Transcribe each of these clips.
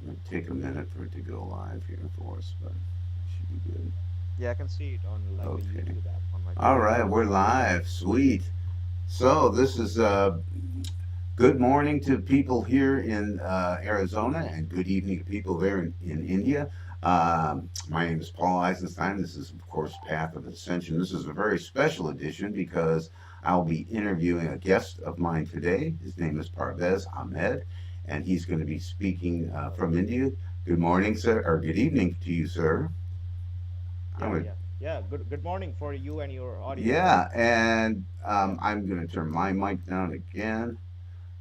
It'll take a minute for it to go live here for us, but it should be good. Yeah, I can see it on like a Okay. YouTube app on my All phone. right, we're live. Sweet. So this is good morning to people here in Arizona, and good evening to people there in India. My name is Paul Eisenstein. This is, of course, Path of Ascension. This is a very special edition because I'll be interviewing a guest of mine today. His name is Parvez Ahmed, and he's going to be speaking from India. Good morning, sir, or good evening to you, sir. I'm Yeah, going yeah, yeah. Good morning for you and your audience. Yeah, and Yeah, I'm going to turn my mic down again.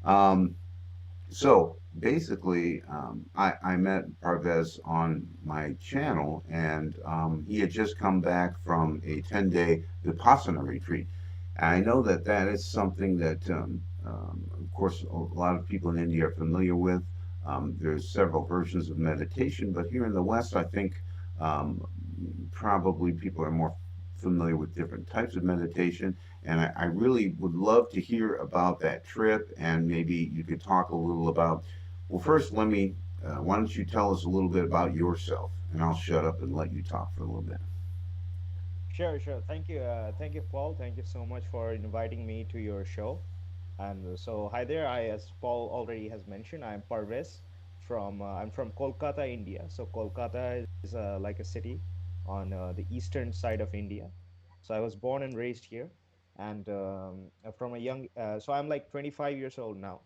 Um, so basically, I met Parvez on my channel, and he had just come back from a 10-day Vipassana retreat. And I know that that is something that, of course, a lot of people in India are familiar with. There's several versions of meditation, but here in the West, I think um, probably people are more familiar with different types of meditation. And I really would love to hear about that trip, and maybe you could talk a little about. Well, first, why don't you tell us a little bit about yourself, and I'll shut up and let you talk for a little bit. sure, sure. Thank you, Paul. Thank you so much for inviting me to your show. And so, hi there. As Paul already has mentioned, I'm Parvez I'm from Kolkata, India. So Kolkata is like a city on the eastern side of India. So I was born and raised here, and from a young, so I'm like 25 years old now.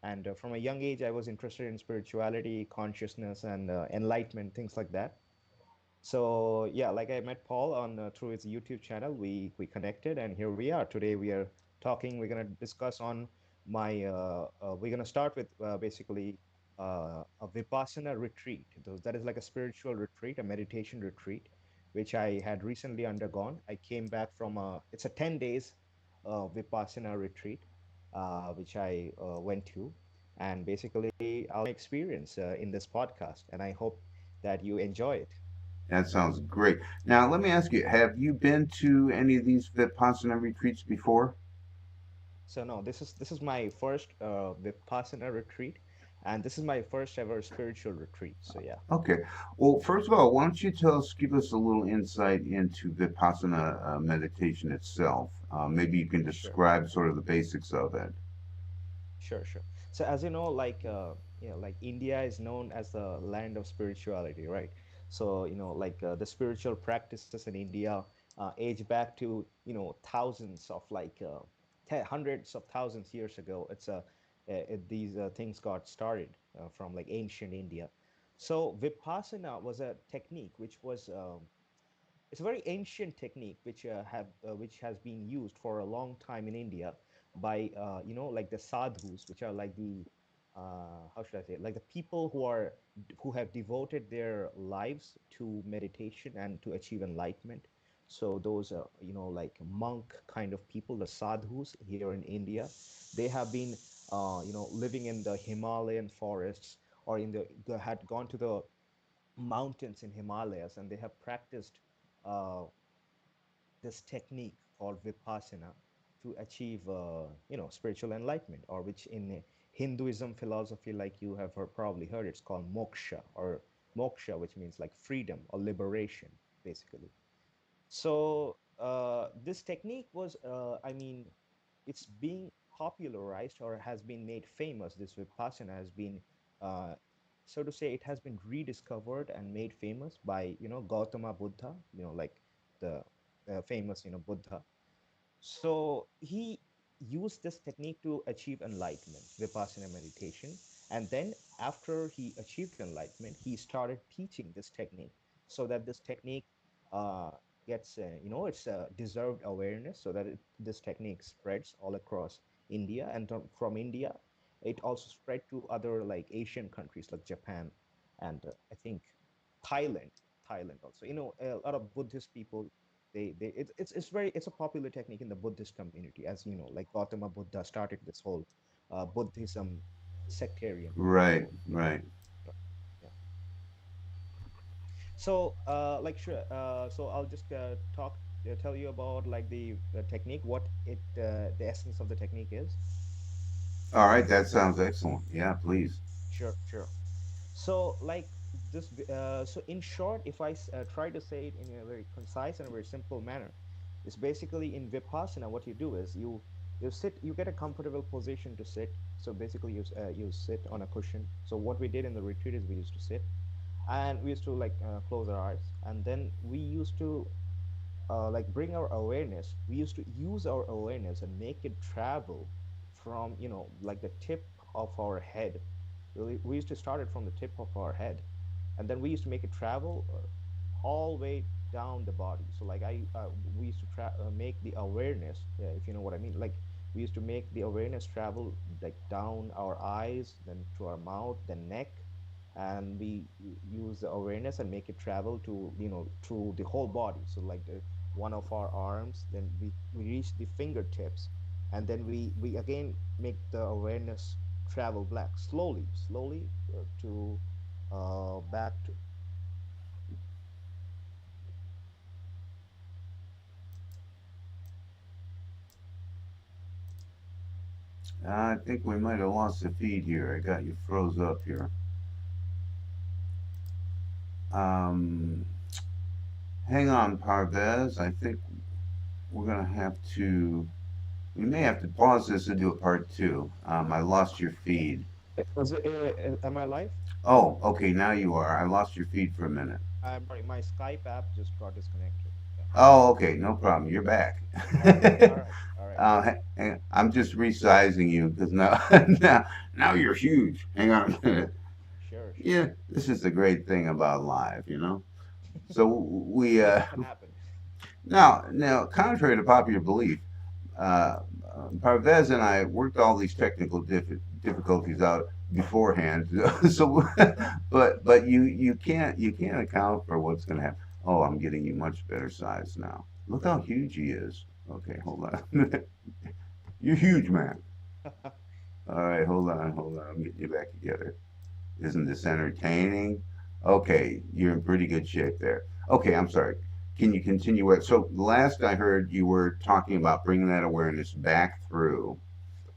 And from a young age, I was interested in spirituality, consciousness, and enlightenment, things like that. So yeah, like I met Paul on through his YouTube channel. We connected, and here we are today. We are talking. We're gonna discuss on my. We're gonna start with basically a Vipassana retreat. That is like a spiritual retreat, a meditation retreat, which I had recently undergone. I came back from a. It's a 10 days Vipassana retreat, which I went to, and basically I'll experience in this podcast, and I hope that you enjoy it. That sounds great. Now, let me ask you: have you been to any of these Vipassana retreats before? So no, this is my first Vipassana retreat, and this is my first ever spiritual retreat. So yeah, Okay. Well, first of all, why don't you give us a little insight into Vipassana meditation itself? Maybe you can sure, describe sort of the basics of it. sure, sure. So as you know, like India is known as the land of spirituality, right? So like the spiritual practices in India age back to thousands of hundreds of thousands years ago. These things got started from like ancient India. So Vipassana was a technique which was it's a very ancient technique which has been used for a long time in India by like the sadhus, which are like the how should I say it? Like the people who have devoted their lives to meditation and to achieve enlightenment. So those like monk kind of people, the sadhus here in India, they have been living in the Himalayan forests or they had gone to the mountains in Himalayas, and they have practiced uh, this technique called Vipassana to achieve, spiritual enlightenment, or which in Hinduism philosophy, like you have probably heard, it's called moksha, or moksha, which means like freedom or liberation, basically. So this technique was, I mean, it's being popularized or has been made famous. This Vipassana has been, uh, so to say, it has been rediscovered and made famous by Gautama Buddha, like the famous Buddha. So he used this technique to achieve enlightenment, Vipassana meditation. And then after he achieved enlightenment, he started teaching this technique so that this technique uh, gets, it's a deserved awareness so that this technique spreads all across India. And from India, it also spread to other like Asian countries like Japan and I think Thailand, Thailand also. A lot of Buddhist people it's a popular technique in the Buddhist community, as you know, like Gautama Buddha started this whole Buddhism sectarian Right, philosophy. right. Right. Yeah. So so I'll just tell you about like the technique, what the essence of the technique is. All right, that sounds excellent. Yeah, please. Sure, sure. So like this so in short, if try to say it in a very concise and a very simple manner, it's basically in Vipassana what you do is you sit, you get a comfortable position to sit. So basically you sit on a cushion. So what we did in the retreat is we used to sit, and we used to like close our eyes, and then we used to like bring our awareness. We used to use our awareness and make it travel from, like the tip of our head. We used to start it from the tip of our head, and then we used to make it travel all the way down the body. So like we used to make the awareness, if you know what I mean. Like we used to make the awareness travel like down our eyes, then to our mouth, then neck, and we use the awareness and make it travel to, through the whole body. So like the one of our arms, then we reach the fingertips, and then we again make the awareness travel back slowly to back to. I think we might have lost the feed here. I got you froze up here. Um, Hang on, Parvez. I think we're gonna have to. We may have to pause this and do a part two. I lost your feed. Am I live? Oh, okay. Now you are. I lost your feed for a minute. I'm sorry, my Skype app just got disconnected. Yeah. Oh, okay. No problem. You're back. Okay. All right. All right. I'm just resizing you because now, now you're huge. Hang on a minute. Sure. Sure. Yeah, this is the great thing about live. So we Things can happen. now contrary to popular belief, uh, Parvez and I worked all these technical difficulties out beforehand. So, but you can't account for what's going to happen. Oh, I'm getting you much better size now. Look how huge he is. Okay, hold on. You're huge, man. All right, hold on. I'm getting you back together. Isn't this entertaining? Okay, you're in pretty good shape there. Okay, I'm sorry. Can you continue it? So last I heard you were talking about bringing that awareness back through,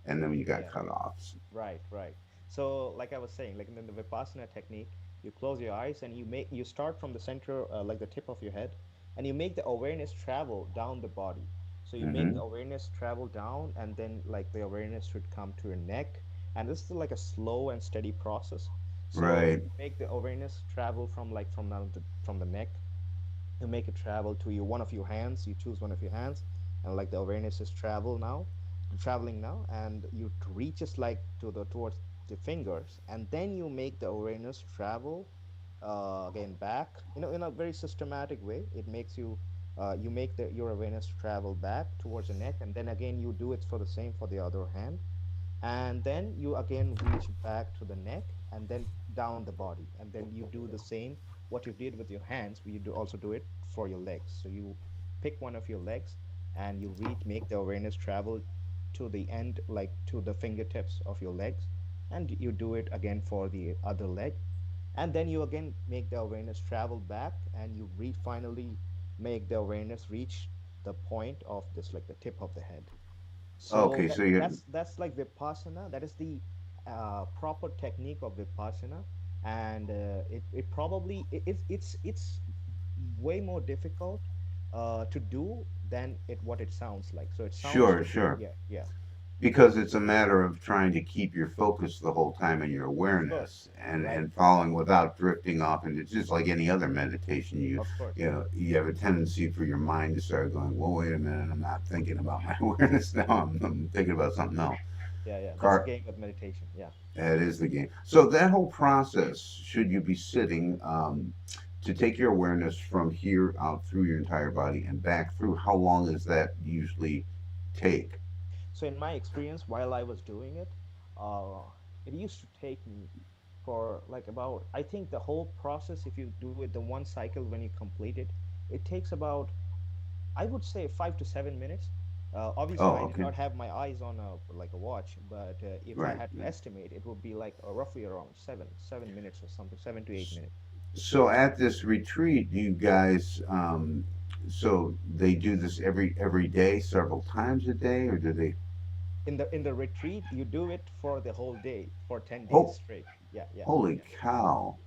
and then you got Yeah. cut off. Right, right. So, like I was saying, like in the Vipassana technique, you close your eyes and you start from the center, like the tip of your head, and you make the awareness travel down the body. So you make Mm-hmm. the awareness travel down, and then like the awareness should come to your neck, and this is like a slow and steady process. So Right. you make the awareness travel from like from the neck. You make it travel to you one of your hands. You choose one of your hands, and like the awareness is traveling now, and you reaches like to the towards the fingers, and then you make the awareness travel again back, in a very systematic way. It makes you you make your awareness travel back towards the neck, and then again you do it for the same for the other hand, and then you again reach back to the neck, and then down the body, and then you do the same what you did with your hands. You do also do it for your legs. So you pick one of your legs, and you make the awareness travel to the end, like to the fingertips of your legs, and you do it again for the other leg, and then you again make the awareness travel back, and you finally make the awareness reach the point of this, like the tip of the head. So Okay, so you're that's like Vipassana. That is the proper technique of Vipassana, and it probably it's way more difficult to do than what it sounds like. So it sounds sure, like, sure. yeah, yeah, Because it's a matter of trying to keep your focus the whole time and your of course, awareness and right, and following without drifting off. And it's just like any other meditation. You of course, you know you have a tendency for your mind to start going, well, wait a minute, I'm not thinking about my awareness now. I'm thinking about something else. yeah, yeah. That's the Car game with meditation. Yeah. That is the game. So that whole process, should you be sitting, to take your awareness from here out through your entire body and back through, how long does that usually take? So in my experience, while I was doing it, uh, it used to take me for like about, I think the whole process, if you do it the one cycle when you complete it, it takes about, I would say, 5 to 7 minutes. Obviously, I Oh, do okay. not have my eyes on a like a watch, but if I Right. had to estimate, it would be like roughly around 7 minutes or something, 7 to 8 minutes. So at this retreat, you guys, so they do this every day, several times a day, or do they? in the retreat, you do it for the whole day for 10 days Ho- straight. Yeah, yeah, holy yeah. cow.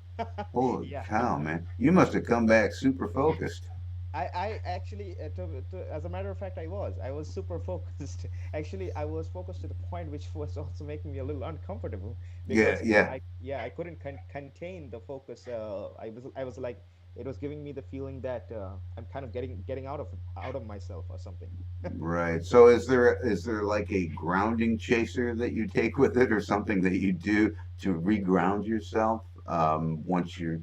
Holy Yeah. cow, man. You must have come back super focused. I actually, as a matter of fact, I was super focused. Actually, I was focused to the point which was also making me a little uncomfortable Yeah, because yeah. I couldn't contain the focus. I was like, it was giving me the feeling that I'm kind of getting out of myself or something. Right. So is there like a grounding chaser that you take with it or something that you do to reground yourself once you're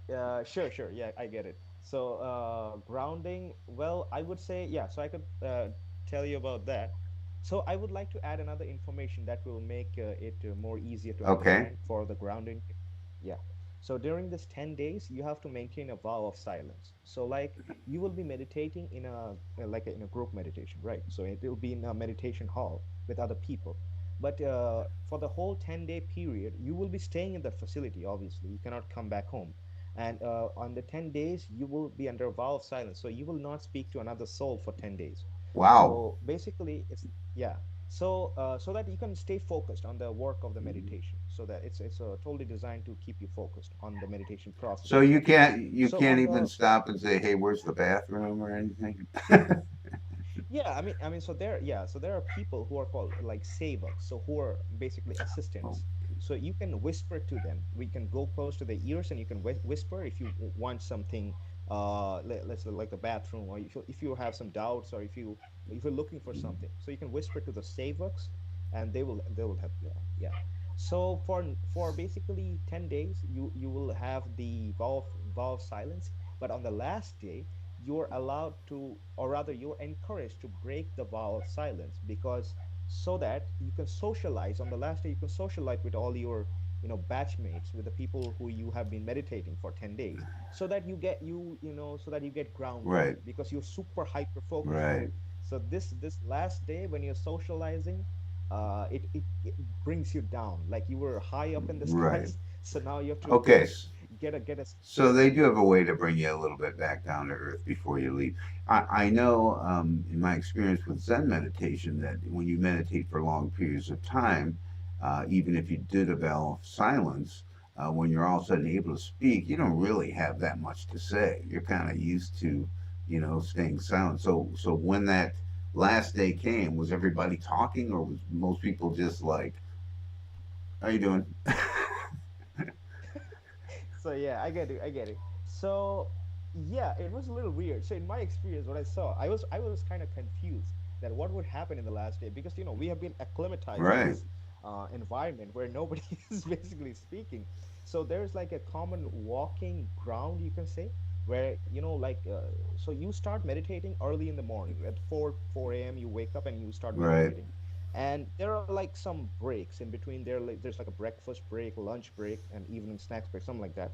No, sure, sure. Yeah, I get it. So, grounding, well, I would say, yeah, so I could tell you about that. So, I would like to add another information that will make it more easier to okay? understand for the grounding. Yeah. So, during this 10 days, you have to maintain a vow of silence. So, like, you will be meditating in in a group meditation, right? So, it will be in a meditation hall with other people. But for the whole 10-day period, you will be staying in that facility, obviously. You cannot come back home, and on the 10 days you will be under a vow of silence, so you will not speak to another soul for 10 days. Wow. So basically it's, yeah, so that you can stay focused on the work of the meditation, so that it's totally designed to keep you focused on the meditation process So you itself. can't you So can't on even the, stop and say, "Hey, where's the bathroom?" or anything. yeah, I mean, so there are people who are called like sevaks, so who are basically Oh, assistants. So you can whisper to them. We can go close to their ears, and you can whisper if you want something. Let's say like the bathroom, or if you have some doubts, or if you're looking for something, so you can whisper to the sevaks, and they will help you out. Yeah. So for basically 10 days, you will have the vow of silence, but on the last day you're allowed to, or rather you're encouraged to break the vow of silence, because so that you can socialize on the last day, you can socialize with all your batchmates, with the people who you have been meditating for 10 days, so that you get grounded, right, because you're super hyper focused, right? right, So this last day when you're socializing, it brings you down, like you were high up in the right. skies. So now you have to Okay. get a So they do yeah. have a way to bring you a little bit back down to earth before you leave. I know in my experience with Zen meditation that when you meditate for long periods of time, even if you do develop silence, when you're all of a sudden able to speak, you don't really have that much to say. You're kind of used to, staying silent. So when that last day came, was everybody talking, or was most people just like, "How you doing?" So yeah, I get it. So yeah, it was a little weird. So in my experience, what I saw, I was kind of confused that what would happen in the last day, because we have been acclimatized to Right, this environment where nobody is basically speaking. So there's like a common walking ground, you can say, where so you start meditating early in the morning at 4 a.m. You wake up and you start right, meditating, and there are like some breaks in between there, like there's like a breakfast break, lunch break, and evening snacks break, something like that.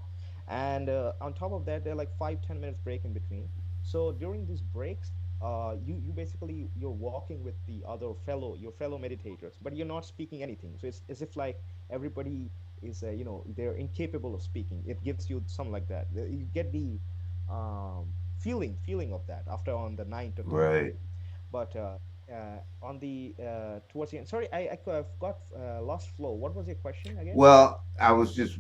And on top of that, there are like 5-10 minutes break in between. So during these breaks, you basically you're walking with the other fellow your fellow meditators, but you're not speaking anything, so it's as if like everybody is they're incapable of speaking. It gives you something like that. You get the feeling of that after on the ninth or 10th right. day. But on the towards the end, sorry, I've got lost flow. What was your question again? Well, I was just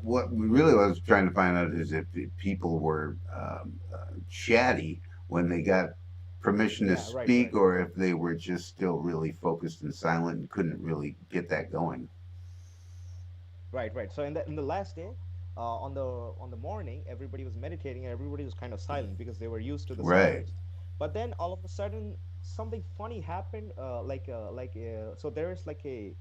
what we really was trying to find out is if people were chatty when they got permission to Yeah, right, speak, right. or if they were just still really focused and silent and couldn't really get that going. Right. So in the last day, on the morning, everybody was meditating and everybody was kind of silent because they were used to the Right. silence. But then all of a sudden, something funny happened. So there is like a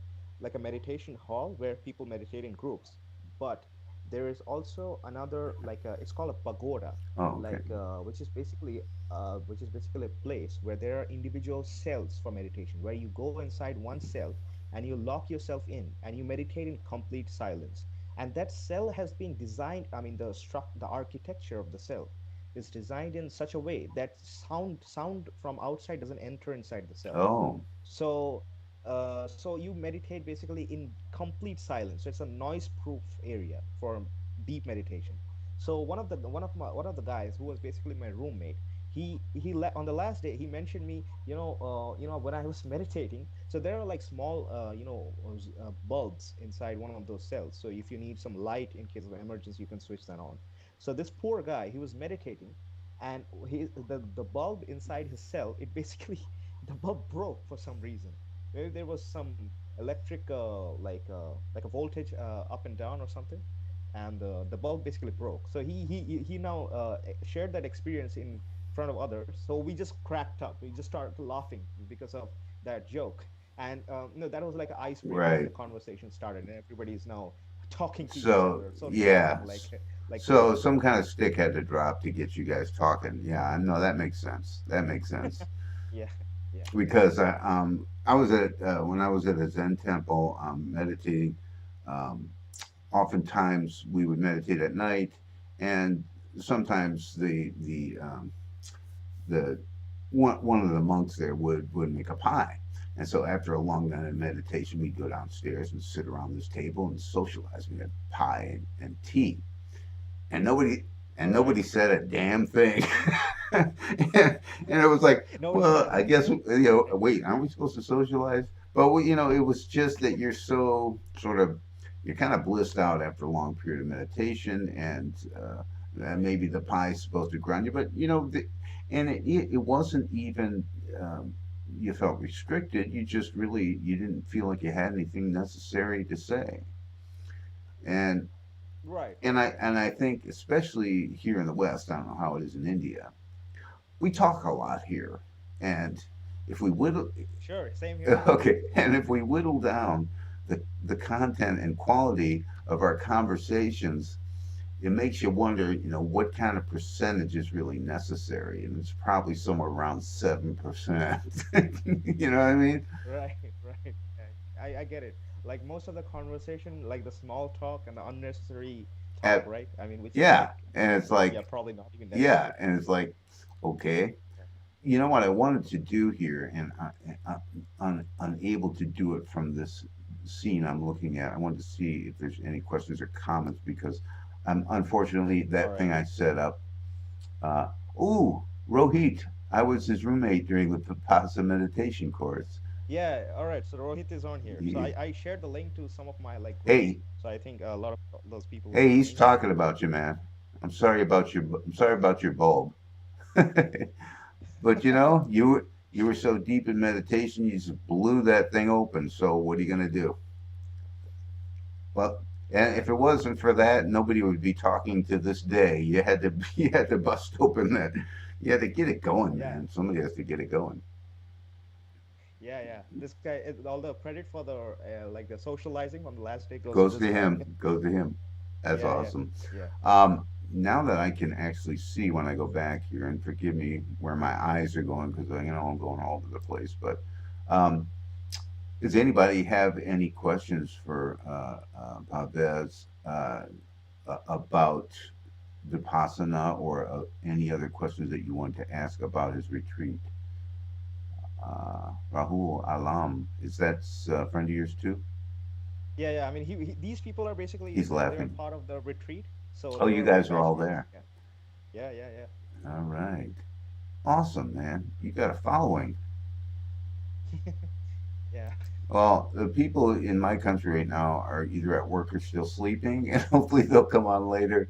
meditation hall where people meditate in groups. But there is also another, it's called a pagoda, Oh, okay. which is basically a place where there are individual cells for meditation, where you go inside one cell and you lock yourself in and you meditate in complete silence. And that cell has been designed, I mean, the architecture of the cell is designed in such a way that sound from outside doesn't enter inside the cell. Oh, So you meditate basically in complete silence. So it's a noise-proof area for deep meditation. So one of the guys who was basically my roommate, on the last day he mentioned me, when I was meditating. So there are like small bulbs inside one of those cells, so if you need some light in case of emergency, you can switch that on. So this poor guy, he was meditating, and the bulb inside his cell, it basically the bulb broke for some reason. Maybe there was some electric like a voltage up and down or something, and the bulb basically broke. So he now shared that experience in front of others. So we just cracked up. We just started laughing because of that joke. And that was like an icebreaker, and the Right. conversation started, and everybody is now talking to each So other, socializing yeah. like So crazy. some kind of stick had to drop to get you guys talking. Yeah, I know that makes sense. That makes sense. Yeah, yeah, yeah. Because I was at when I was at a Zen temple meditating. Um, Oftentimes we would meditate at night, and sometimes the one of the monks there would make a pie. And so after a long night of meditation, we'd go downstairs and sit around this table and socialize. We had pie and tea, and All right. nobody said a damn thing. And it was like, Nobody well, said I guess anything. wait, aren't we supposed to socialize? But it was just that you're so sort of you're kind of blissed out after a long period of meditation, and Right. maybe the pie is supposed to ground you, but and it wasn't even. You felt restricted. You didn't feel like you had anything necessary to say, and Right. and I think especially here in the West, I don't know how it is in India. We talk a lot here, and if we whittle, Sure. Same here. okay, and if we whittle down the content and quality of our conversations, it makes you wonder, what kind of percentage is really necessary, and it's probably somewhere around 7%. You know what I mean? Right. Right. I get it. Like most of the conversation, like the small talk and the unnecessary talk, At right? I mean, which is Yeah, like, and it's yeah, like, probably not even yeah, necessary. and it's like, okay, Yeah. you know what I wanted to do here, and I'm unable to do it from this scene I'm looking at. I wanted to see if there's any questions or comments because, unfortunately, All that right. thing I set up. Uh, ooh, Rohit, I was his roommate during the Vipassana meditation course. Yeah. All right. So Rohit is on here. So He- I shared the link to some of my like groups. Hey, So I think a lot of those people will hey, be he's interested. talking about you, man. I'm sorry about your bulb. But you were so deep in meditation, you just blew that thing open. So what are you gonna do? Well, and Yeah. if it wasn't for that, nobody would be talking to this day. You had to you had to bust open that. You had to get it going, Yeah. man. Somebody has to get it going. Yeah. Yeah. This guy, all the credit for the like the socializing on the last day goes to Goes this to guy. him. Goes to him. That's Yeah. Yeah. awesome. Yeah. Now that I can actually see when I go back here, and forgive me where my eyes are going because I'm going all over the place. But um, does anybody have any questions for Parvez about Vipassana or any other questions that you want to ask about his retreat? Rahul Alam, is that a friend of yours too? Yeah. Yeah. I mean, these people are basically He's they're laughing. part of the retreat, so Oh, they you were my guys are all batchmates. there. Yeah. Yeah. Yeah. Yeah. All right. Awesome, man. You got a following. Yeah. Well, the people in my country right now are either at work or still sleeping, and hopefully they'll come on later.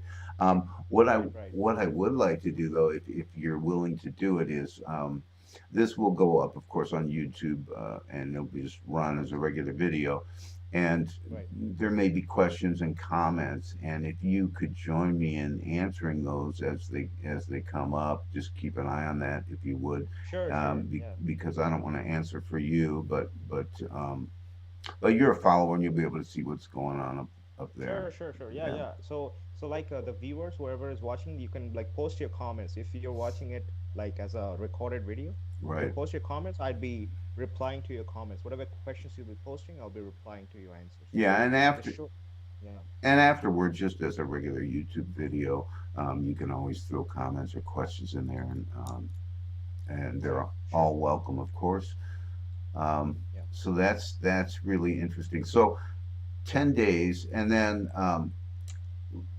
Right. Right. What I would like to do though, if you're willing to do it, is this will go up, of course, on YouTube, and it'll be just run as a regular video. And Right. there may be questions and comments, and if you could join me in answering those as they come up, just keep an eye on that if you would, Sure. Sure. Yeah. because I don't want to answer for you, but you're a follower and you'll be able to see what's going on up there. Sure, sure, sure. Yeah, Yeah, yeah. So like the viewers, whoever is watching, you can like post your comments. If you're watching it like as a recorded video, you can right. post your comments. I'd be replying to your comments. Whatever questions you'll be posting, I'll be replying to your answers. Yeah, So just show. Yeah. and afterward, just as a regular YouTube video, you can always throw comments or questions in there, and they're Right. Sure. all welcome, of course. Um, Yeah. so that's really interesting. So 10 days, and then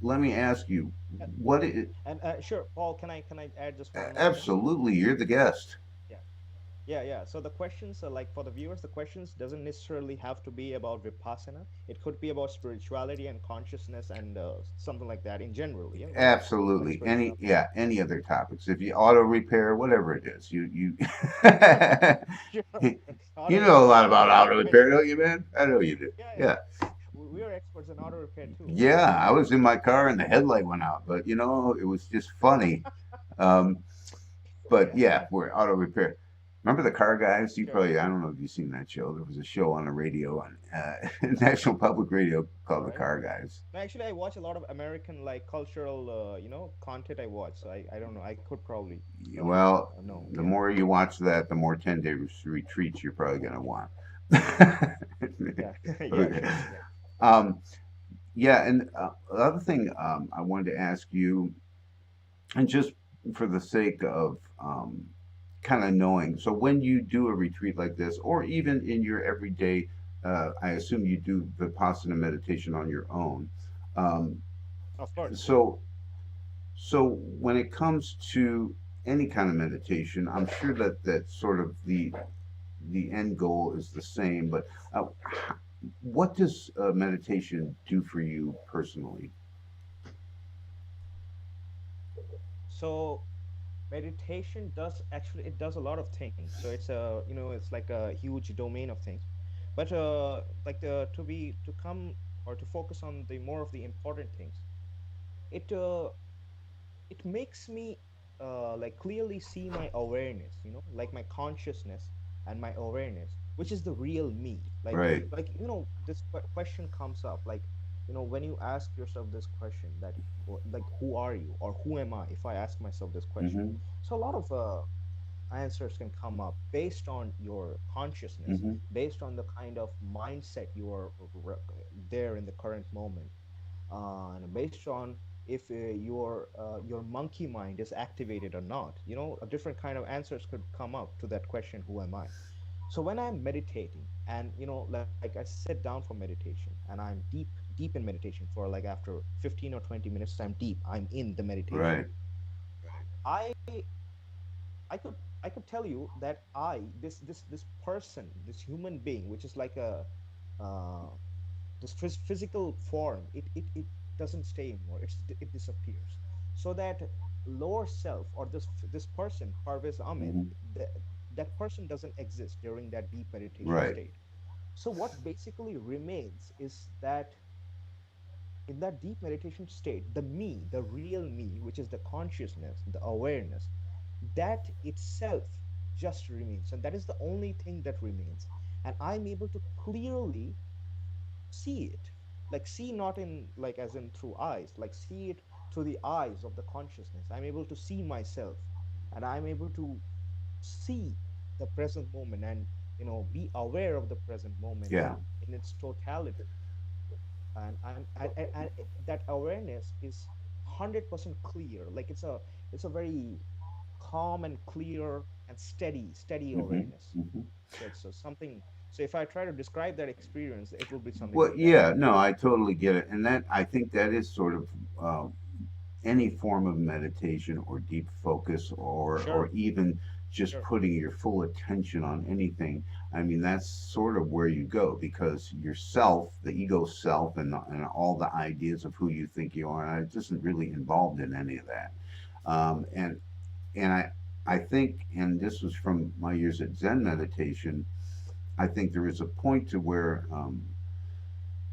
let me ask you, what is, And sure, Paul, can I add just one more thing? absolutely, you're the guest. Yeah. Yeah. So the questions are like for the viewers, the questions doesn't necessarily have to be about Vipassana. It could be about spirituality and consciousness and something like that in general. Yeah, like Absolutely. Any, spirituality. yeah, any other topics. If you auto repair, whatever it is, you Sure. Auto you know a repair. lot Yeah, about yeah. auto repair, don't you, man? I know you do. Yeah, yeah. Yeah. We are experts in auto repair too. Yeah, I was in my car and the headlight went out, but it was just funny. Um, but Yeah. yeah, we're auto repair. Remember the car guys? You Sure. probably, I don't know if you've seen that show. There was a show on the radio on National Public Radio All called The right. Car Guys. No, actually, I watch a lot of American like cultural, content. I watch. So I don't know. I could probably Well, know. the Yeah. more you watch that, the more 10-day retreats you're probably going to want. Yeah. Yeah. Okay. Sure. Yeah. Um, yeah, and the other thing I wanted to ask you, and just for the sake of kind of knowing, so when you do a retreat like this, or even in your everyday, I assume you do Vipassana meditation on your own. Um, Of course. Yeah. so So when it comes to any kind of meditation, I'm sure that sort of the end goal is the same. But what does meditation do for you personally? So meditation does actually it does a lot of things. So it's a it's like a huge domain of things. But like to come or to focus on the more of the important things, it it makes me like clearly see my awareness, like my consciousness and my awareness, which is the real me. Right. This question comes up, like, when you ask yourself this question, that like, who are you or who am I, if I ask myself this question. Mm-hmm. So a lot of answers can come up based on your consciousness, Mm-hmm. based on the kind of mindset you are there in the current moment, and based on if your monkey mind is activated or not. A different kind of answers could come up to that question, who am I. So when I'm meditating, and like I sit down for meditation, and I'm deep in meditation for like after 15 or 20 minutes, I'm in the meditation. Right. I i could i could tell you that this person, this human being, which is like a uh, this physical form, it doesn't stay anymore. It disappears. So that lower self, or this person, Parvez Ahmed, Mm-hmm. that person doesn't exist during that deep meditation Right. state. So what basically remains is that in that deep meditation state, the me, the real me, which is the consciousness, the awareness, that itself just remains, and that is the only thing that remains. And I'm able to clearly see it, like see, not in like as in through eyes, like see it through the eyes of the consciousness. I'm able to see myself, and I'm able to see the present moment, and be aware of the present moment Yeah. in its totality. And that awareness is 100% clear, like it's a very calm and clear and steady Mm-hmm. awareness. Mm-hmm. So it's something. So if I try to describe that experience, it will be something Well, like that. yeah, no, I totally get it, and that I think that is sort of uh, any form of meditation or deep focus, or Sure. even just Sure. putting your full attention on anything. I mean, that's sort of where you go, because yourself, the ego self, and all the ideas of who you think you are, it isn't really involved in any of that. And I think, and this was from my years at Zen meditation, I think there is a point to where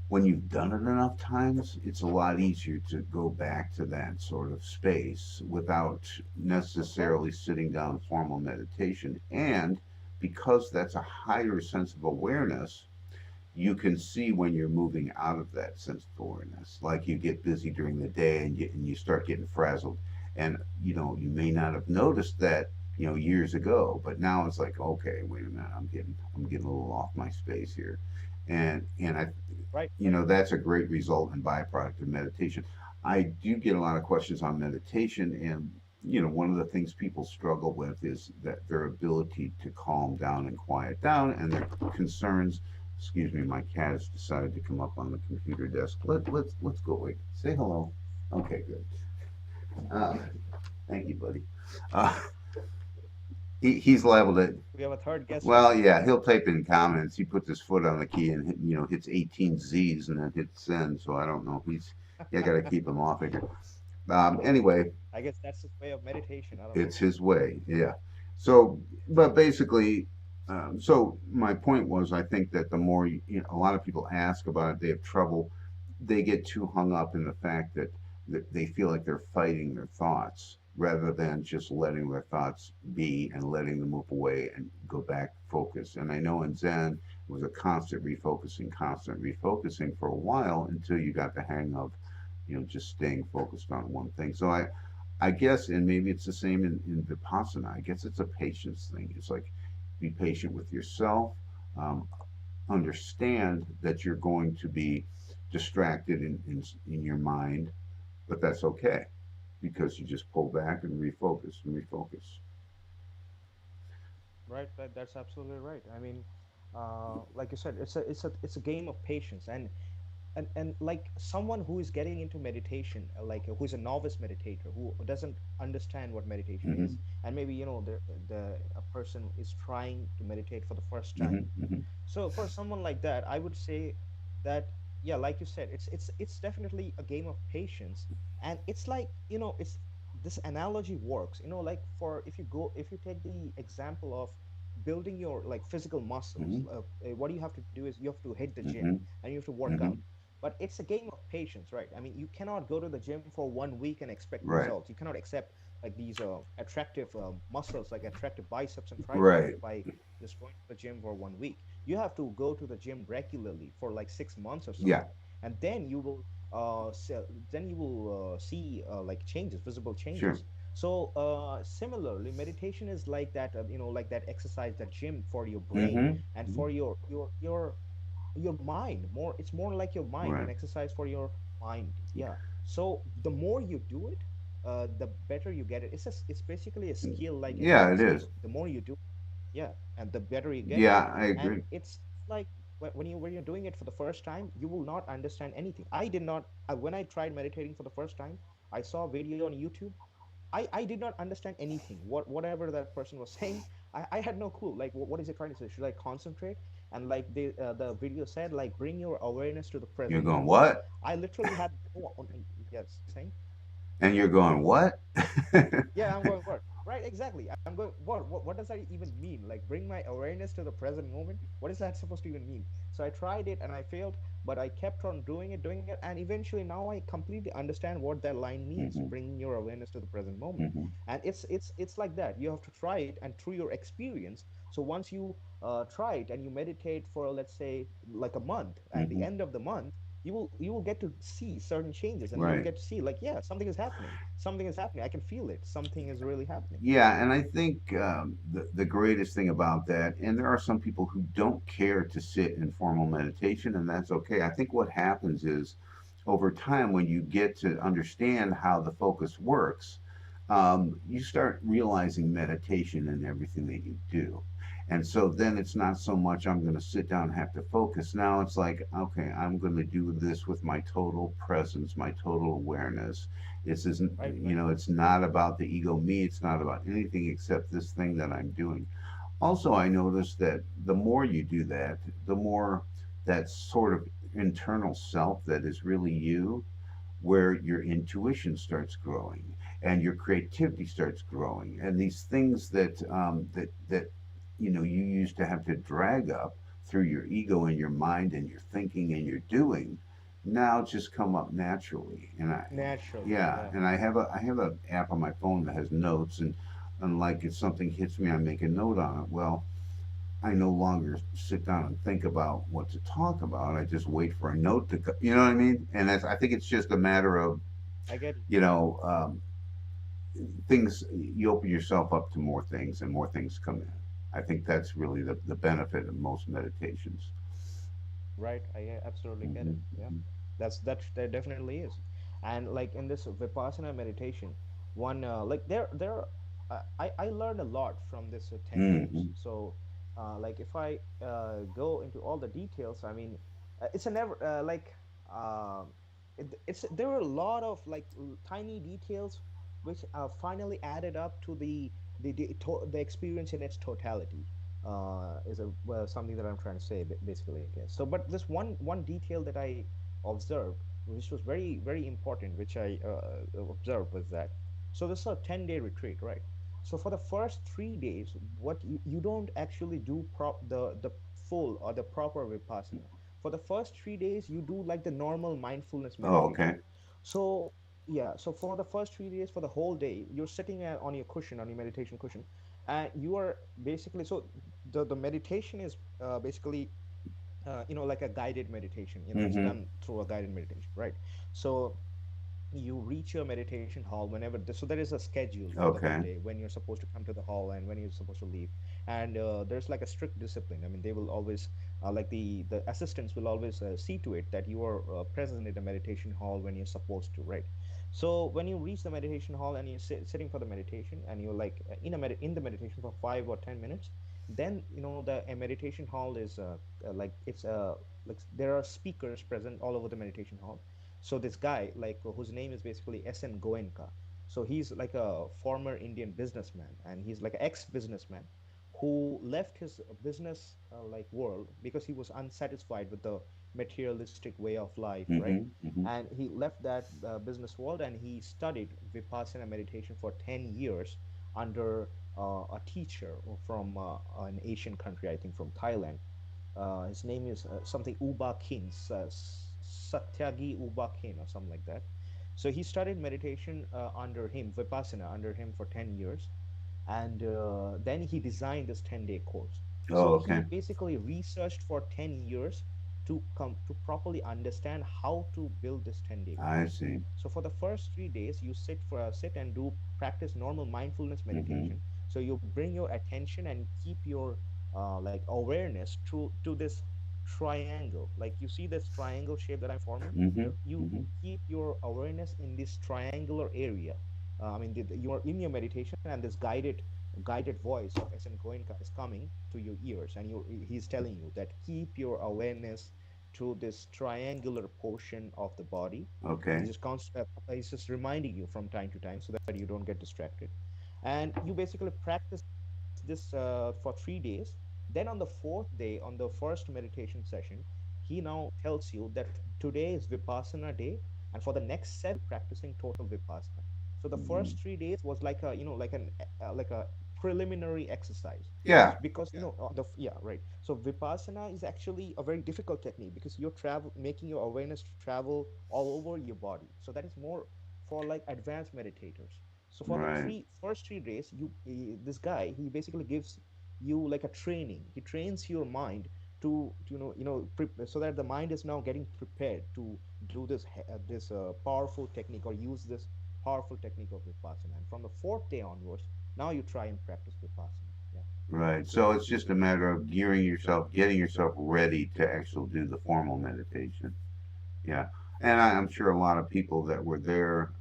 when you've done it enough times, it's a lot easier to go back to that sort of space without Of course. necessarily sitting down formal meditation. And because that's a higher sense of awareness, you can see when you're moving out of that sense of awareness. Like you get busy during the day, and you start getting frazzled. And you may not have noticed that years ago, but now it's like, okay, wait a minute, I'm getting a little off my space here. And I Right. you Right. know that's a great result and byproduct of meditation. I do get a lot of questions on meditation, and one of the things people struggle with is that their ability to calm down and quiet down, and their concerns Excuse me, my cat has decided to come up on the computer desk. Let's go away. Say hello. Okay, good. Uh, Thank you, buddy. Uh, he's liable to. We have a third guest right Well, now. yeah, he'll type in comments. He puts his foot on the key and hits 18 Z's and then hits send. So I don't know. Yeah, got to keep him off of here. Anyway, I guess that's his way of meditation. I don't know. it's his way. Yeah. So, but basically, so my point was, I think that the more a lot of people ask about it, they have trouble. They get too hung up in the fact that they feel like they're fighting their thoughts rather than just letting their thoughts be and letting them move away and go back focus. And I know in Zen it was a constant refocusing for a while until you got the hang of, just staying focused on one thing. So I guess, and maybe it's the same in Vipassana. I guess it's a patience thing. It's like be patient with yourself, um, understand that you're going to be distracted in your mind, but that's okay because you just pull back and refocus and refocus. Right, right. That's absolutely right. I mean, like you said, it's a game of patience, and like someone who is getting into meditation, like who's a novice meditator who doesn't understand what meditation Mm-hmm. is, and maybe the a person is trying to meditate for the first time. Mm-hmm. Mm-hmm. So for someone like that, I would say that, yeah, like you said, it's definitely a game of patience, and it's like, it's this analogy works. Like, for if you take the example of building your like physical muscles, Mm-hmm. what you have to do is you have to hit the gym Mm-hmm. and you have to work out. Mm-hmm. But it's a game of patience, right? I mean, you cannot go to the gym for 1 week and expect Right. results. You cannot accept like these attractive muscles, like attractive biceps and triceps Right. by just going to the gym for 1 week. You have to go to the gym regularly for like 6 months or Yeah. something, and then you will see like changes, visible Sure. changes. So similarly, meditation is like that, like that exercise, that gym for your brain Mm-hmm. and Mm-hmm. for your mind. More, it's more like your mind, Right. an exercise for your mind. Yeah. So the more you do it, the better you get it. It's basically a skill, like any Yeah, other it is. skill. The more you do, yeah, and the better you get it. Yeah, I And agree. it's like when you're doing it for the first time, you will not understand anything. I did not When I tried meditating for the first time, I saw a video on YouTube. I did not understand anything. Whatever that person was saying, I had no clue. Like, what is it trying to say? Should I concentrate? And like the video said, like, bring your awareness to the You're present going moment. what? I literally had no. Yes, you're saying? And you're going what? Yeah, I'm going what? Right, exactly. I'm going what does that even mean? Like, bring my awareness to the present moment? What is that supposed to even mean? So I tried it and I failed, but I kept on doing it, and eventually now I completely understand what that line means, Mm-hmm. bringing your awareness to the present moment. Mm-hmm. And it's like that. You have to try it, and through your experience. So once you try it and you meditate for, let's say, like a month, at the Mm-hmm. end of the month, you will get to see certain changes, and you will Right. get to see, like, yeah, something is happening, I can feel it, something is really happening. Yeah, and I think the greatest thing about that, and there are some people who don't care to sit in formal meditation, and that's okay. I think what happens is over time, when you get to understand how the focus works, you start realizing meditation in everything that you do. And so then it's not so much I'm going to sit down and have to focus. Now it's like, okay, I'm going to do this with my total presence, my total awareness. This isn't, Right, right. it's not about the ego me. It's not about anything except this thing that I'm doing. Also, I noticed that the more you do that, the more that sort of internal self that is really you, where your intuition starts growing and your creativity starts growing, and these things that you used to have to drag up through your ego and your mind and your thinking and your doing now just come up naturally. And Naturally, yeah, yeah. and I have a app on my phone that has notes, and like if something hits me, I make a note on it. Well, I no longer sit down and think about what to talk about. I just wait for a note to, you know what I mean? And I think it's just a matter of, I get it. you know, um, things, you open yourself up to more things and more things come in. I think that's really the benefit of most meditations. Right, absolutely get it. Yeah, Mm-hmm. that definitely is. And like in this Vipassana meditation, one like there I learned a lot from this techniques. Mm-hmm. So Like if I go into all the details, I mean, it's a never it's there were a lot of like tiny details which finally added up to the experience in its totality. Is a well, something that I'm trying to say basically, I guess. So, but this one detail that I observed, which was very important, which I observed was that so this is a 10-day retreat, right? So for the first 3 days, what you don't actually do the full or the proper vipassana. For the first 3 days, you do like the normal mindfulness Oh, meditation. okay. So yeah, so for the first 3 days, for the whole day, you're sitting on your cushion, on your meditation cushion, and you are basically so the meditation is basically like a guided meditation. It's Mm-hmm. done through a guided meditation, right? So you reach your meditation hall whenever so there is a schedule for the whole Okay. day when you're supposed to come to the hall and when you're supposed to leave. And there's like a strict discipline. I mean, they will always like the assistants will always see to it that you are present in the meditation hall when you're supposed to, right? So when you reach the meditation hall and you're sitting for the meditation and you're like in the meditation for 5 or 10 minutes, then the a meditation hall is like it's like there are speakers present all over the meditation hall. So this guy, like whose name is basically SN Goenka. So he's like a former Indian businessman, and he's like an ex-businessman who left his business like world because he was unsatisfied with the materialistic way of life, right? Mm-hmm. Mm-hmm. And he left that business world and he studied Vipassana meditation for 10 years under a teacher from an Asian country, I think from Thailand. His name is something Uba Khin, Satyagi Uba Khin, or something like that. So he studied meditation under him, Vipassana, under him for 10 years. And then he designed this 10-day course. Oh, So he okay. basically researched for 10 years to come to properly understand how to build this 10-day I course. see. So for the first 3 days, you sit and do practice normal mindfulness Mm-hmm. meditation. So you bring your attention and keep your like awareness to this triangle. Like you see this triangle shape that I'm forming. Mm-hmm. You Mm-hmm. keep your awareness in this triangular area. I mean, you are in your meditation, and this guided voice of SN Goenka is coming to your ears, and he's telling you that keep your awareness to this triangular portion of the body. And Okay. he's just reminding you from time to time so that you don't get distracted. And you basically practice this for 3 days. Then on the fourth day, on the first meditation session, he now tells you that today is Vipassana day, and for the next 7 days you'll be practicing total Vipassana. So the Mm-hmm. first 3 days was like a like a preliminary exercise, Yeah. because yeah, right. So Vipassana is actually a very difficult technique because you're travel making your awareness travel all over your body. So that is more for like advanced meditators. So for the Right. three first 3 days, this guy, he basically gives you like a training. He trains your mind to so that the mind is now getting prepared to do this powerful technique or use this powerful technique of Vipassana. And from the fourth day onwards, now you try and practice Vipassana. Yeah. Right. So it's just a matter of gearing yourself, getting yourself ready to actually do the formal meditation. Yeah. And I'm sure a lot of people that were there,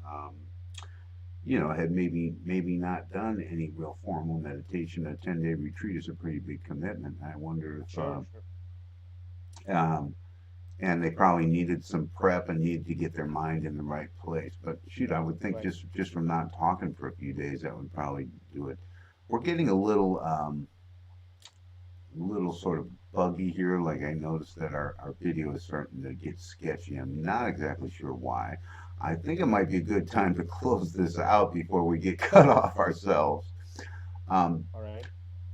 had maybe not done any real formal meditation. A 10-day retreat is a pretty big commitment. I wonder if, Sure, sure. um, and they probably needed some prep and needed to get their mind in the right place. But shoot, I would think Right. just from not talking for a few days, that would probably do it. We're getting a little sort of buggy here. Like I noticed that our video is starting to get sketchy. I'm not exactly sure why. I think it might be a good time to close this out before we get cut off ourselves. Um, All right.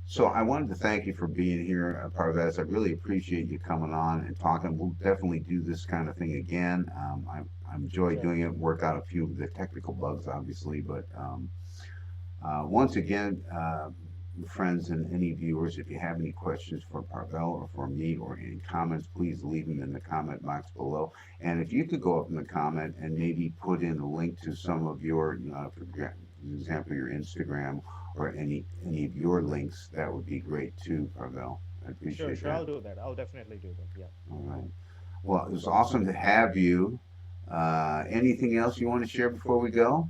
so I wanted to thank you for being here, Parvez. I really appreciate you coming on and talking. We'll definitely do this kind of thing again. I enjoy Sure. doing it. Work out a few of the technical bugs, obviously, but once again, friends and any viewers, if you have any questions for Parvel or for me or any comments, please leave them in the comment box below. And if you could go up in the comment and maybe put in a link to some of your, for example, your Instagram or any of your links, that would be great too, Parvel. I Sure, appreciate sure. that. I'll do that. I'll definitely do that. Yeah. All right. Well, it was awesome to have you. Anything else you want to share before we go?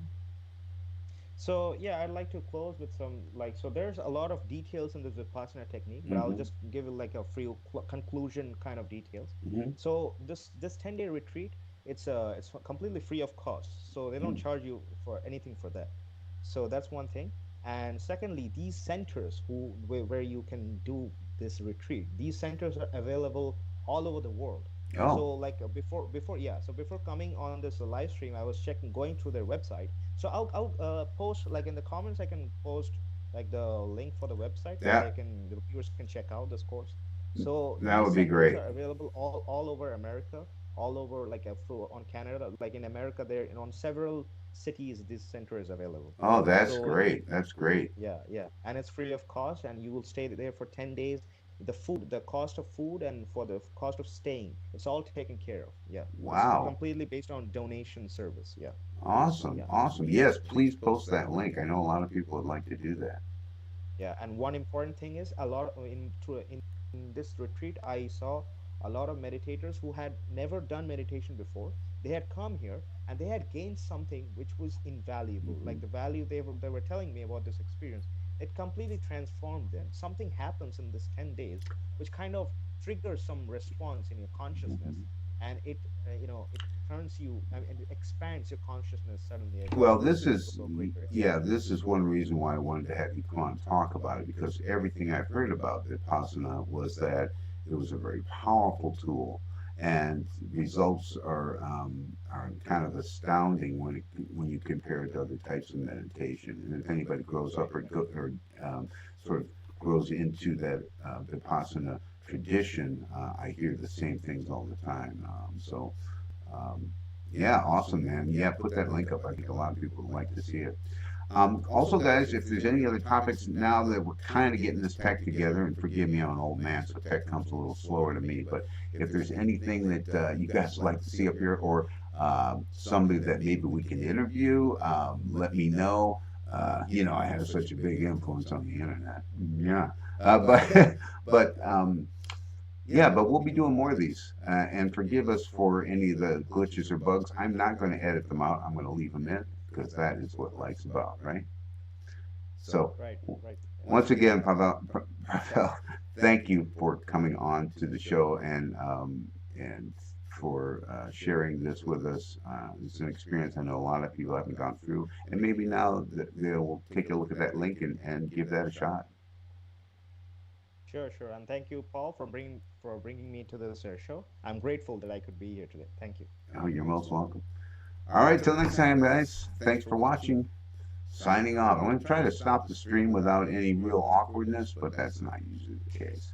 So yeah, I'd like to close with some like so there's a lot of details in this Vipassana technique, but I'll Mm-hmm. just give it like a free conclusion kind of details. Mm-hmm. So this 10-day retreat, it's completely free of cost. So they don't charge you for anything for that. So that's one thing. And secondly, these centers where you can do this retreat, these centers are available all over the world. Oh, So like before coming on this live stream, I was checking going through their website. So I'll post like in the comments. I can post like the link for the website where that the viewers can check out this course. So that these would be centers great. are available all over America, all over like on Canada, like in America, there and on several cities. This center is available. Oh, that's So great. That's great. yeah, and it's free of cost, and you will stay there for 10 days. The cost of food, and for the cost of staying, it's all taken care of. Yeah, it's Wow. completely based on donation service. Yeah, Awesome. yeah. Awesome. Yes, please post that link. I know a lot of people would like to do that. Yeah, and one important thing is a lot in this retreat I saw a lot of meditators who had never done meditation before. They had come here and they had gained something which was invaluable. Hmm. Like the value they were telling me about this experience, it completely transformed them. Something happens in this 10 days which kind of triggers some response in your consciousness, Hmm. and it turns you, I mean, it expands your consciousnness suddenly Well, to a greater extent. yeah, this is one reason why I wanted to have you come on and talk about it because everything I've heard about Vipassana was that it was a very powerful tool, and results are kind of astounding when you compare it to other types of meditation. And if anybody grows up or sort of grows into that Vipassana tradition, I hear the same things all the time. Um, yeah, awesome, man. Yeah, put that link up. I think a lot of people would like to see it. Also, guys, if there's any other topics now that we're kind of getting this tech together, and forgive me, I'm an old man, so tech comes a little slower to me. But if there's anything that you guys would like to see up here, or somebody that maybe we can interview, let me know. I have such a big influence on the internet. Yeah, but but yeah, but we'll be doing more of these. And forgive us for any of the glitches or bugs. I'm not going to edit them out. I'm going to leave them in because that is what life's about, right? So, Right, right. Yeah. once again, Pavel, thank you for coming on to the show and for sharing this with us. It's an experience I know a lot of people haven't gone through, and maybe now they'll take a look at that link and give that a shot. Sure, sure. And thank you, Paul, for bringing me to this show. I'm grateful that I could be here today. Thank you. Oh, you're most welcome. All right, till next time, guys. Thanks for watching. Signing off. I'm going to try to stop the stream without any real awkwardness, but that's not usually the case.